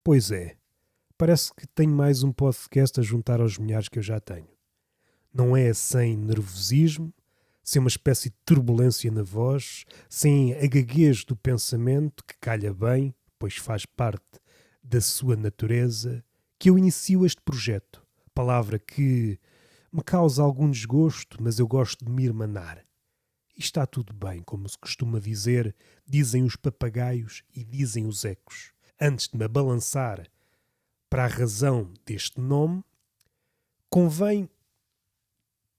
Pois é, parece que tenho mais um podcast a juntar aos milhares que eu já tenho. Não é sem nervosismo, sem uma espécie de turbulência na voz, sem a gaguez do pensamento, que calha bem, pois faz parte da sua natureza, que eu inicio este projeto. Palavra que me causa algum desgosto, mas eu gosto de me irmanar. E está tudo bem, como se costuma dizer, dizem os papagaios e dizem os ecos. Antes de me abalançar para a razão deste nome, convém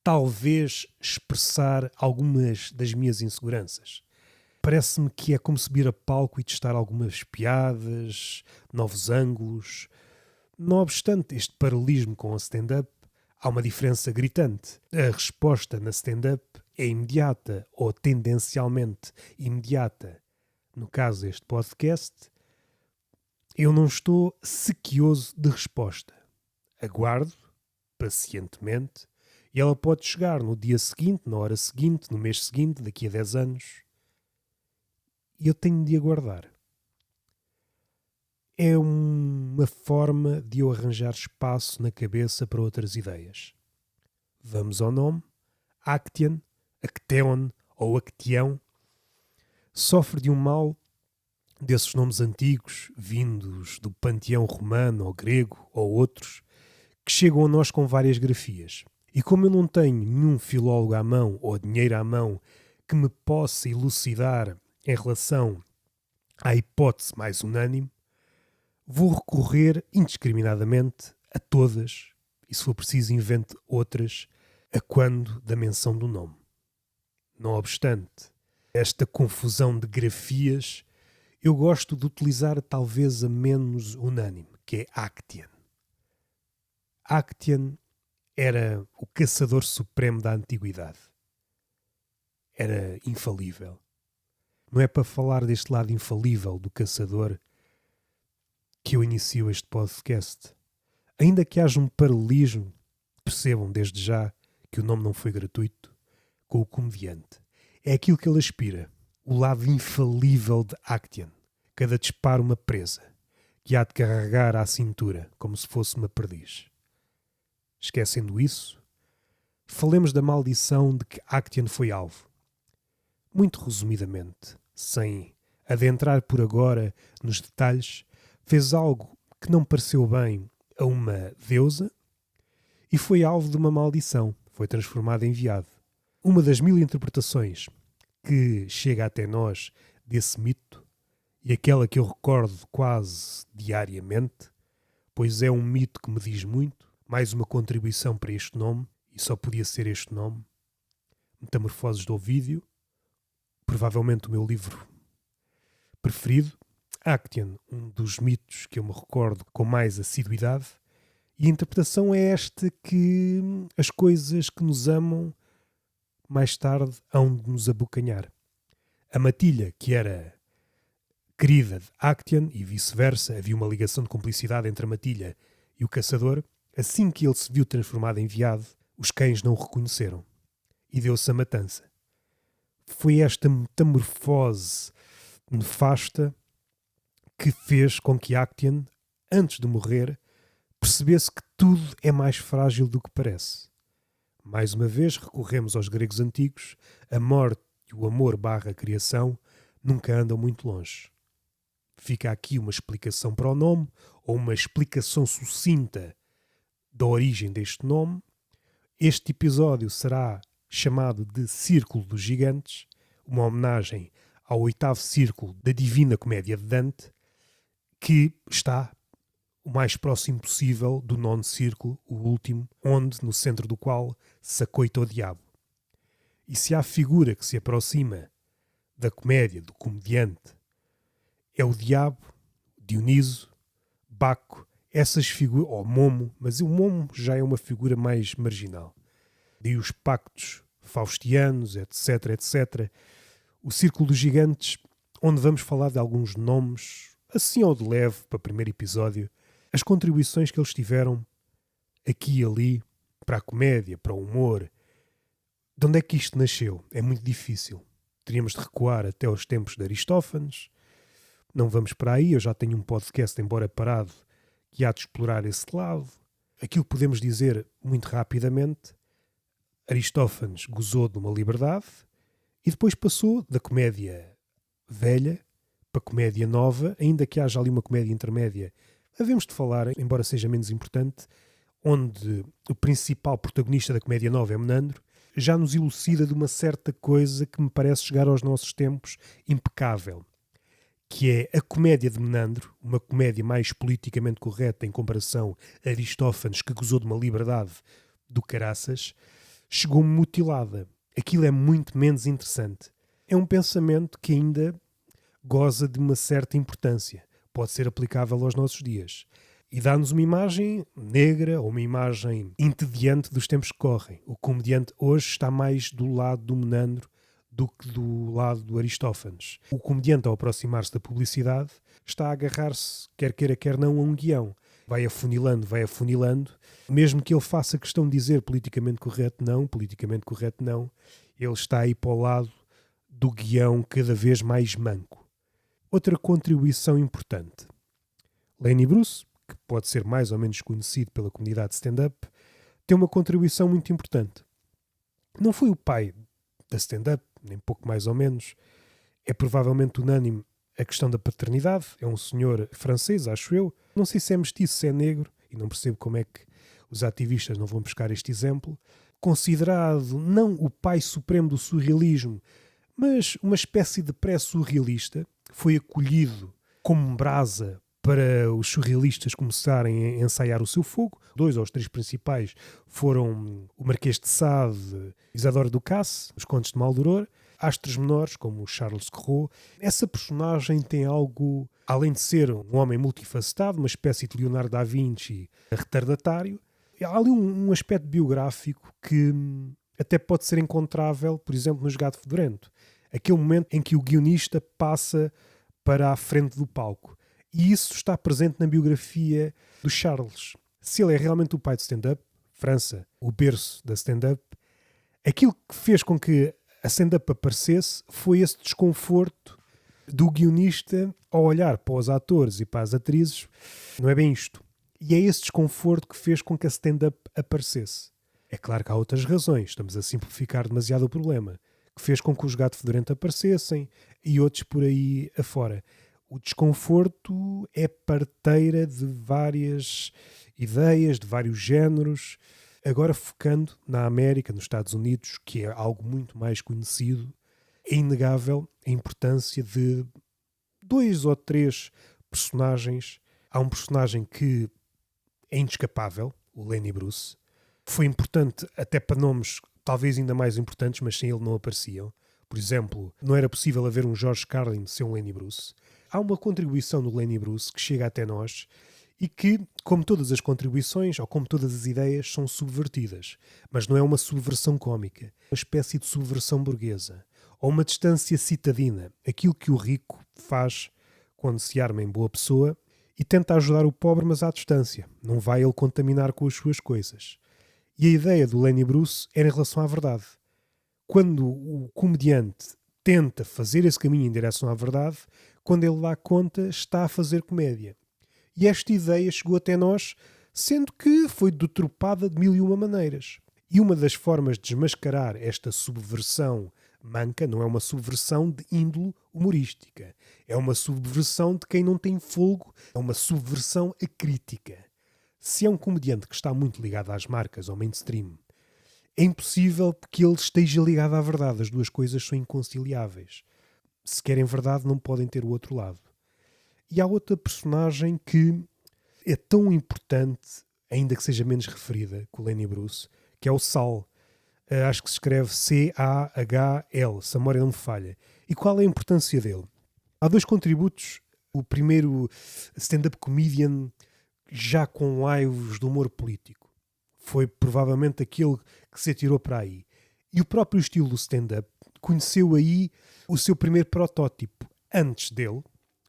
talvez expressar algumas das minhas inseguranças. Parece-me que é como subir a palco e testar algumas piadas, novos ângulos. Não obstante este paralelismo com a stand-up, há uma diferença gritante. A resposta na stand-up é imediata ou tendencialmente imediata. No caso deste podcast, eu não estou sequioso de resposta. Aguardo, pacientemente, e ela pode chegar no dia seguinte, na hora seguinte, no mês seguinte, daqui a 10 anos. E eu tenho de aguardar. É uma forma de eu arranjar espaço na cabeça para outras ideias. Vamos ao nome. Actian, Acteon ou Actião sofre de um mal desses nomes antigos, vindos do panteão romano ou grego ou outros, que chegam a nós com várias grafias. E como eu não tenho nenhum filólogo à mão ou dinheiro à mão que me possa elucidar em relação à hipótese mais unânime, vou recorrer indiscriminadamente a todas, e se for preciso invente outras, a quando da menção do nome. Não obstante esta confusão de grafias, eu gosto de utilizar talvez a menos unânime, que é Actian. Actian era o caçador supremo da antiguidade. Era infalível. Não é para falar deste lado infalível do caçador que eu inicio este podcast. Ainda que haja um paralelismo, percebam desde já que o nome não foi gratuito, com o comediante. É aquilo que ele aspira. O lado infalível de Actian. Cada disparo uma presa, que há de carregar à cintura, como se fosse uma perdiz. Esquecendo isso, falemos da maldição de que Actian foi alvo. Muito resumidamente, sem adentrar por agora nos detalhes, fez algo que não pareceu bem a uma deusa e foi alvo de uma maldição. Foi transformado em viado. Uma das 1000 interpretações que chega até nós desse mito, e aquela que eu recordo quase diariamente, pois é um mito que me diz muito, mais uma contribuição para este nome, e só podia ser este nome, Metamorfoses do Ovídio, provavelmente o meu livro preferido, Actian, um dos mitos que eu me recordo com mais assiduidade, e a interpretação é esta que as coisas que nos amam mais tarde hão de nos abocanhar. A matilha, que era querida de Actian e vice-versa, havia uma ligação de cumplicidade entre a matilha e o caçador. Assim que ele se viu transformado em veado, os cães não o reconheceram e deu-se a matança. Foi esta metamorfose nefasta que fez com que Actian, antes de morrer, percebesse que tudo é mais frágil do que parece. Mais uma vez recorremos aos gregos antigos, a morte e o amor / criação nunca andam muito longe. Fica aqui uma explicação para o nome, ou uma explicação sucinta da origem deste nome. Este episódio será chamado de Círculo dos Gigantes, uma homenagem ao 8º círculo da Divina Comédia de Dante, que está o mais próximo possível do 9º círculo, o último, onde, no centro do qual, se acoita o diabo. E se há figura que se aproxima da comédia, do comediante, é o diabo, Dioniso, Baco, essas figuras, ou Momo, mas o Momo já é uma figura mais marginal. Daí os pactos faustianos, etc, etc. O Círculo dos Gigantes, onde vamos falar de alguns nomes assim ao de leve, para o primeiro episódio, as contribuições que eles tiveram aqui e ali para a comédia, para o humor. De onde é que isto nasceu? É muito difícil. Teríamos de recuar até aos tempos de Aristófanes. Não vamos para aí, eu já tenho um podcast, embora parado, que há de explorar esse lado. Aquilo que podemos dizer muito rapidamente, Aristófanes gozou de uma liberdade e depois passou da comédia velha para a comédia nova, ainda que haja ali uma comédia intermédia. Havemos de falar, embora seja menos importante, onde o principal protagonista da comédia nova é Menandro, já nos elucida de uma certa coisa que me parece chegar aos nossos tempos impecável, que é a comédia de Menandro, uma comédia mais politicamente correta em comparação a Aristófanes, que gozou de uma liberdade do caraças, chegou mutilada. Aquilo é muito menos interessante. É um pensamento que ainda goza de uma certa importância. Pode ser aplicável aos nossos dias. E dá-nos uma imagem negra ou uma imagem entediante dos tempos que correm. O comediante hoje está mais do lado do Menandro do que do lado do Aristófanes. O comediante, ao aproximar-se da publicidade, está a agarrar-se, quer queira, quer não, a um guião. Vai afunilando, mesmo que ele faça questão de dizer politicamente correto não, ele está aí para o lado do guião cada vez mais manco. Outra contribuição importante. Lenny Bruce, que pode ser mais ou menos conhecido pela comunidade de stand-up, tem uma contribuição muito importante. Não foi o pai da stand-up, nem pouco mais ou menos. É provavelmente unânime a questão da paternidade. É um senhor francês, acho eu. Não sei se é mestiço, se é negro, e não percebo como é que os ativistas não vão buscar este exemplo. Considerado não o pai supremo do surrealismo, mas uma espécie de pré-surrealista, foi acolhido como brasa para os surrealistas começarem a ensaiar o seu fogo. 2 ou os 3 principais foram o Marquês de Sade, Isadora Ducasse, os Contos de Maldoror, astros menores como o Charles Corot. Essa personagem tem algo, além de ser um homem multifacetado, uma espécie de Leonardo da Vinci retardatário, há ali um aspecto biográfico que até pode ser encontrável, por exemplo, no Gato Fedorento. Aquele momento em que o guionista passa para a frente do palco. E isso está presente na biografia do Charles. Se ele é realmente o pai de stand-up, França, o berço da stand-up, aquilo que fez com que a stand-up aparecesse foi esse desconforto do guionista ao olhar para os atores e para as atrizes. Não é bem isto. E é esse desconforto que fez com que a stand-up aparecesse. É claro que há outras razões, estamos a simplificar demasiado o problema, que fez com que os Gato Fedorento aparecessem e outros por aí afora. O desconforto é parteira de várias ideias, de vários géneros. Agora focando na América, nos Estados Unidos, que é algo muito mais conhecido, é inegável a importância de 2 ou 3 personagens. Há um personagem que é inescapável, o Lenny Bruce. Foi importante até para nomes talvez ainda mais importantes, mas sem ele não apareciam. Por exemplo, não era possível haver um George Carlin sem um Lenny Bruce. Há uma contribuição do Lenny Bruce que chega até nós e que, como todas as contribuições, ou como todas as ideias, são subvertidas. Mas não é uma subversão cómica, uma espécie de subversão burguesa, ou uma distância citadina, aquilo que o rico faz quando se arma em boa pessoa e tenta ajudar o pobre, mas à distância. Não vai ele contaminar com as suas coisas. E a ideia do Lenny Bruce era em relação à verdade. Quando o comediante tenta fazer esse caminho em direção à verdade, quando ele dá conta, está a fazer comédia. E esta ideia chegou até nós, sendo que foi deturpada de 1001 maneiras. E uma das formas de desmascarar esta subversão manca não é uma subversão de índole humorística. É uma subversão de quem não tem folgo, é uma subversão acrítica. Se é um comediante que está muito ligado às marcas, ao mainstream, é impossível que ele esteja ligado à verdade. As duas coisas são inconciliáveis. Se querem verdade, não podem ter o outro lado. E há outra personagem que é tão importante, ainda que seja menos referida, que o Lenny Bruce, que é o Sal. Acho que se escreve C-A-H-L, se a memória não me falha. E qual é a importância dele? Há 2 contributos. O primeiro, stand-up comedian já com laivos de humor político. Foi provavelmente aquele que se atirou para aí. E o próprio estilo do stand-up conheceu aí o seu primeiro protótipo. Antes dele,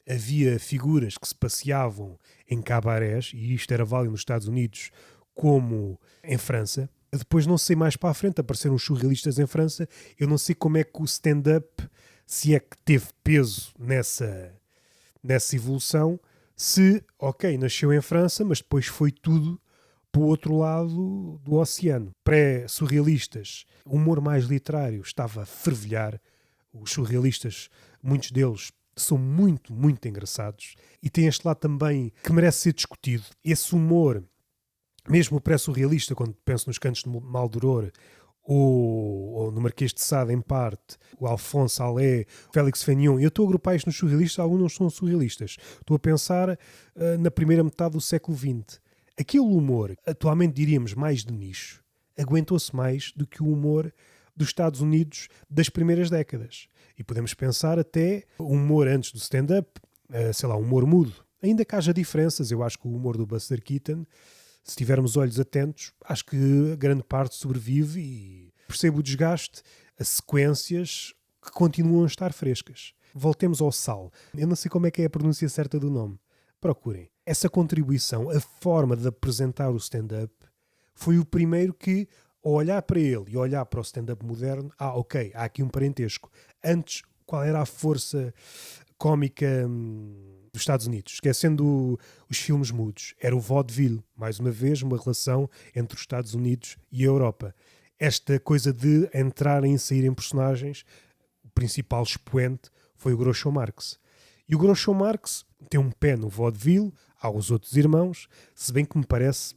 Havia figuras que se passeavam em cabarés, e isto era válido nos Estados Unidos como em França. Depois, não sei, mais para a frente, apareceram os surrealistas em França. Eu não sei como é que o stand-up, se é que teve peso nessa evolução, se, ok, nasceu em França, mas depois foi tudo para o outro lado do oceano. Pré-surrealistas, o humor mais literário estava a fervilhar. Os surrealistas, muitos deles, são muito, muito engraçados. E tem este lado também que merece ser discutido. Esse humor, mesmo o pré-surrealista, quando penso nos Cantos de Maldoror, ou no Marquês de Sade, em parte, o Alphonse Allais, o Félix Fénion, eu estou a agrupar isto nos surrealistas, alguns não são surrealistas. Estou a pensar na primeira metade do século XX. Aquele humor, atualmente diríamos mais de nicho, aguentou-se mais do que o humor dos Estados Unidos das primeiras décadas. E podemos pensar até o humor antes do stand-up, sei lá, o humor mudo. Ainda que haja diferenças, eu acho que o humor do Buster Keaton, se tivermos olhos atentos, acho que a grande parte sobrevive e percebo o desgaste, as sequências que continuam a estar frescas. Voltemos ao Sal. Eu não sei como é que é a pronúncia certa do nome. Procurem. Essa contribuição, a forma de apresentar o stand-up, foi o primeiro que, ao olhar para ele e olhar para o stand-up moderno, ok, há aqui um parentesco. Antes, qual era a força cómica dos Estados Unidos? Esquecendo os filmes mudos. Era o vaudeville. Mais uma vez, uma relação entre os Estados Unidos e a Europa. Esta coisa de entrarem e saírem personagens, o principal expoente foi o Groucho Marx. E o Groucho Marx tem um pé no vaudeville, há os outros irmãos, se bem que me parece,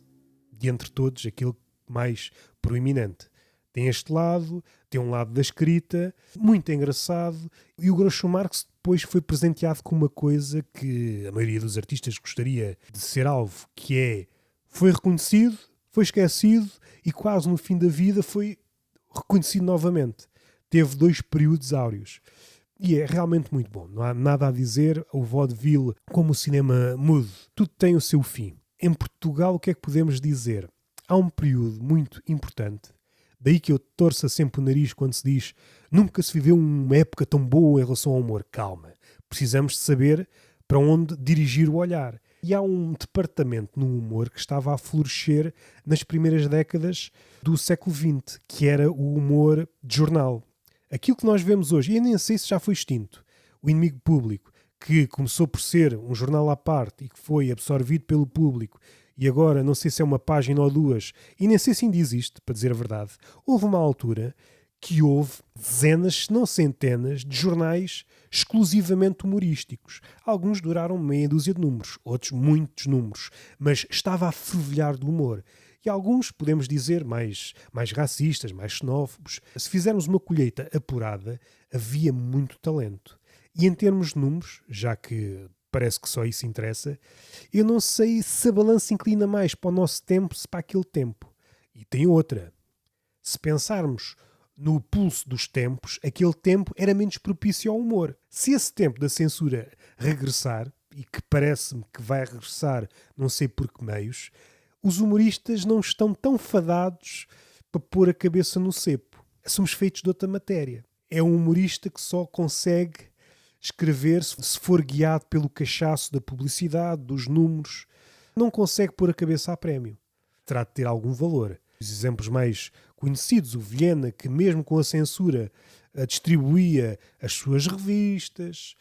de entre todos, aquele mais proeminente. Tem este lado, tem um lado da escrita, muito engraçado, e o Groucho Marx depois foi presenteado com uma coisa que a maioria dos artistas gostaria de ser alvo, que é, foi reconhecido, foi esquecido, e quase no fim da vida foi reconhecido novamente. Teve 2 períodos áureos. E é realmente muito bom. Não há nada a dizer. O vaudeville, como o cinema mudo, tudo tem o seu fim. Em Portugal, o que é que podemos dizer? Há um período muito importante. Daí que eu torço sempre o nariz quando se diz nunca se viveu uma época tão boa em relação ao humor. Calma. Precisamos de saber para onde dirigir o olhar. E há um departamento no humor que estava a florescer nas primeiras décadas do século XX, que era o humor de jornal. Aquilo que nós vemos hoje, e eu nem sei se já foi extinto, o Inimigo Público, que começou por ser um jornal à parte e que foi absorvido pelo público, e agora não sei se é uma página ou 2, e nem sei se ainda existe, para dizer a verdade. Houve uma altura que houve dezenas, se não centenas, de jornais exclusivamente humorísticos. Alguns duraram meia dúzia de números, outros muitos números, mas estava a fervilhar do humor. E alguns, podemos dizer, mais racistas, mais xenófobos. Se fizermos uma colheita apurada, havia muito talento. E em termos de números, já que parece que só isso interessa, eu não sei se a balança inclina mais para o nosso tempo, se para aquele tempo. E tem outra. Se pensarmos no pulso dos tempos, aquele tempo era menos propício ao humor. Se esse tempo da censura regressar, e que parece-me que vai regressar, não sei por que meios, os humoristas não estão tão fadados para pôr a cabeça no cepo. Somos feitos de outra matéria. É um humorista que só consegue escrever se for guiado pelo cachaço da publicidade, dos números. Não consegue pôr a cabeça a prémio. Terá de ter algum valor. Os exemplos mais conhecidos, o Viena, que mesmo com a censura distribuía as suas revistas,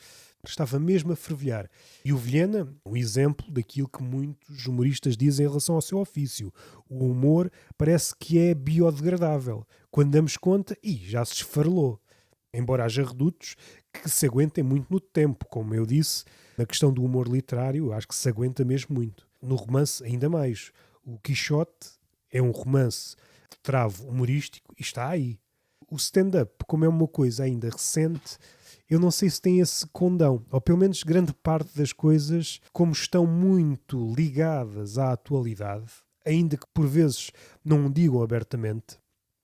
estava mesmo a fervilhar. E o Viena, um exemplo daquilo que muitos humoristas dizem em relação ao seu ofício. O humor parece que é biodegradável. Quando damos conta, já se esfarelou. Embora haja redutos que se aguentem muito no tempo, como eu disse, na questão do humor literário, acho que se aguenta mesmo muito. No romance, ainda mais. O Quixote é um romance de travo humorístico e está aí. O stand-up, como é uma coisa ainda recente, eu não sei se tem esse condão, ou pelo menos grande parte das coisas, como estão muito ligadas à atualidade, ainda que por vezes não o digam abertamente,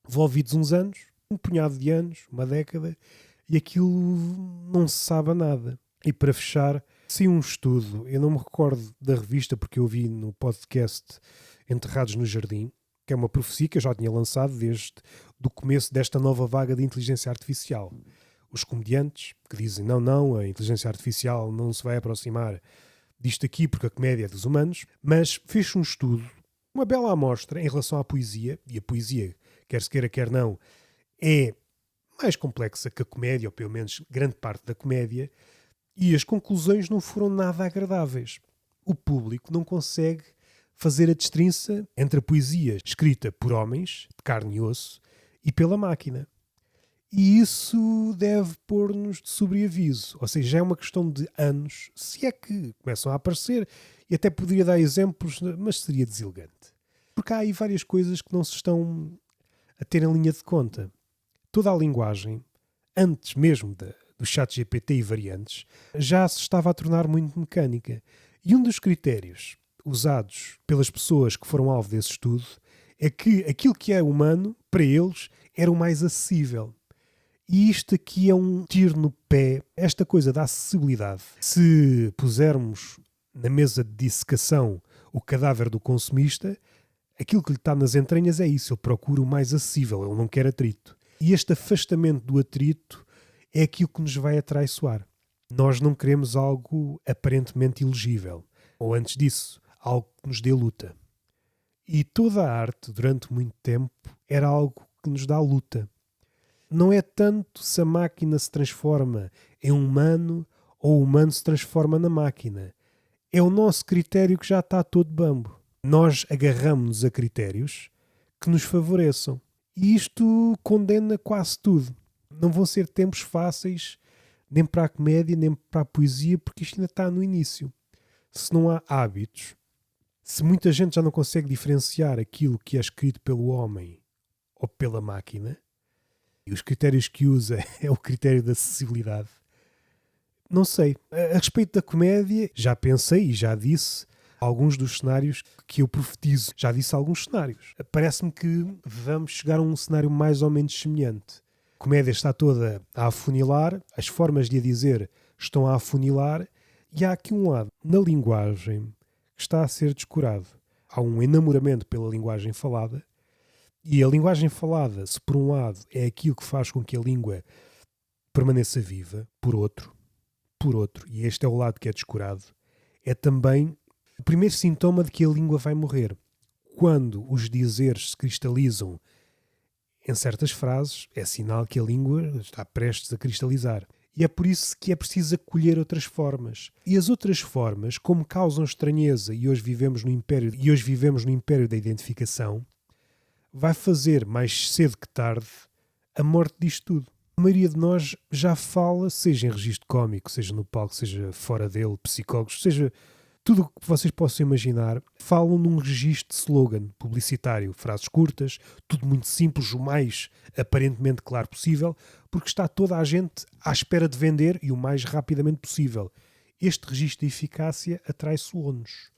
envolvidos uns anos, um punhado de anos, uma década, e aquilo não se sabe a nada. E para fechar, sim, um estudo, eu não me recordo da revista porque eu vi no podcast Enterrados no Jardim, que é uma profecia que eu já tinha lançado desde o começo desta nova vaga de inteligência artificial. os comediantes que dizem não, a inteligência artificial não se vai aproximar disto aqui porque a comédia é dos humanos, mas fez um estudo, uma bela amostra em relação à poesia, e a poesia, quer se queira, quer não, é mais complexa que a comédia, ou pelo menos grande parte da comédia, e as conclusões não foram nada agradáveis. O público não consegue fazer a distinção entre a poesia escrita por homens, de carne e osso, e pela máquina. E isso deve pôr-nos de sobreaviso. Ou seja, é uma questão de anos, se é que começam a aparecer, e até poderia dar exemplos, mas seria deselegante. Porque há aí várias coisas que não se estão a ter em linha de conta. Toda a linguagem, antes mesmo do ChatGPT e variantes, já se estava a tornar muito mecânica. E um dos critérios usados pelas pessoas que foram alvo desse estudo é que aquilo que é humano, para eles, era o mais acessível. E isto aqui é um tiro no pé, esta coisa da acessibilidade. Se pusermos na mesa de dissecação o cadáver do consumista, aquilo que lhe está nas entranhas é isso, ele procura o mais acessível, ele não quer atrito. E este afastamento do atrito é aquilo que nos vai atraiçoar. Nós não queremos algo aparentemente ilegível, ou antes disso, algo que nos dê luta. E toda a arte, durante muito tempo, era algo que nos dá luta. Não é tanto se a máquina se transforma em humano ou o humano se transforma na máquina. É o nosso critério que já está todo bambo. Nós agarramos-nos a critérios que nos favoreçam. E isto condena quase tudo. Não vão ser tempos fáceis nem para a comédia, nem para a poesia, porque isto ainda está no início. Se não há hábitos, se muita gente já não consegue diferenciar aquilo que é escrito pelo homem ou pela máquina, e os critérios que usa é o critério da acessibilidade. Não sei. A respeito da comédia, já pensei e já disse alguns dos cenários que eu profetizo. Já disse alguns cenários. Parece-me que vamos chegar a um cenário mais ou menos semelhante. A comédia está toda a afunilar, as formas de a dizer estão a afunilar, e há aqui um lado na linguagem que está a ser descurado. Há um enamoramento pela linguagem falada. E a linguagem falada, se por um lado é aquilo que faz com que a língua permaneça viva, por outro, e este é o lado que é descurado, é também o primeiro sintoma de que a língua vai morrer. Quando os dizeres se cristalizam em certas frases, é sinal que a língua está prestes a cristalizar. E é por isso que é preciso acolher outras formas. E as outras formas, como causam estranheza e hoje vivemos no império da identificação, vai fazer, mais cedo que tarde, a morte disto tudo. A maioria de nós já fala, seja em registro cómico, seja no palco, seja fora dele, psicólogos, seja tudo o que vocês possam imaginar, falam num registro de slogan publicitário, frases curtas, tudo muito simples, o mais aparentemente claro possível, porque está toda a gente à espera de vender e o mais rapidamente possível. Este registro de eficácia atrai-se o ónus.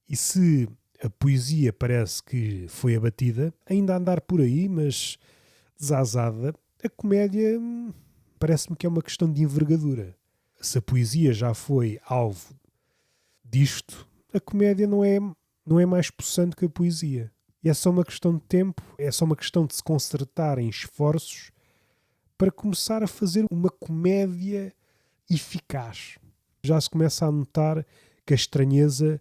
E se a poesia parece que foi abatida, ainda a andar por aí, mas desazada, a comédia parece-me que é uma questão de envergadura. Se a poesia já foi alvo disto, a comédia não é mais possante que a poesia. E é só uma questão de tempo, é só uma questão de se concertar em esforços para começar a fazer uma comédia eficaz. Já se começa a notar que a estranheza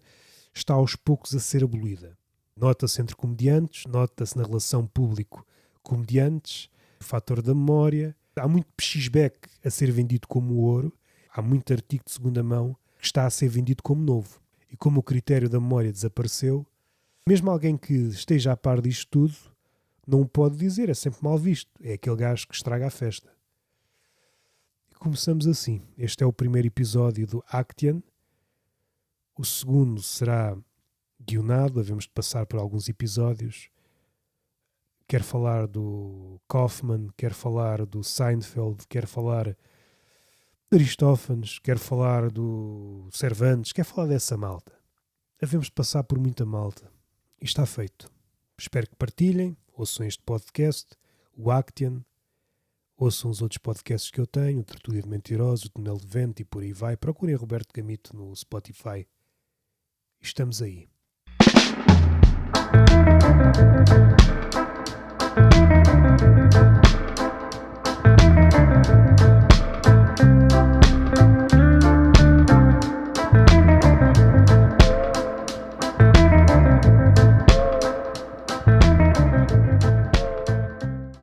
está aos poucos a ser abolida. Nota-se entre comediantes, nota-se na relação público-comediantes, o fator da memória. Há muito pechisbeck a ser vendido como ouro, há muito artigo de segunda mão que está a ser vendido como novo. E como o critério da memória desapareceu, mesmo alguém que esteja a par disto tudo, não o pode dizer, é sempre mal visto. É aquele gajo que estraga a festa. E começamos assim. Este é o primeiro episódio do Actian. O segundo será guionado, havemos de passar por alguns episódios. Quero falar do Kaufman, quero falar do Seinfeld, quero falar de Aristófanes, quero falar do Cervantes, quero falar dessa malta. Havemos de passar por muita malta. E está feito. Espero que partilhem, ouçam este podcast, o Actian, ouçam os outros podcasts que eu tenho, o Tertúlia de Mentirosos, o Túnel de Vento e por aí vai. Procurem Roberto Gamito no Spotify. Estamos aí.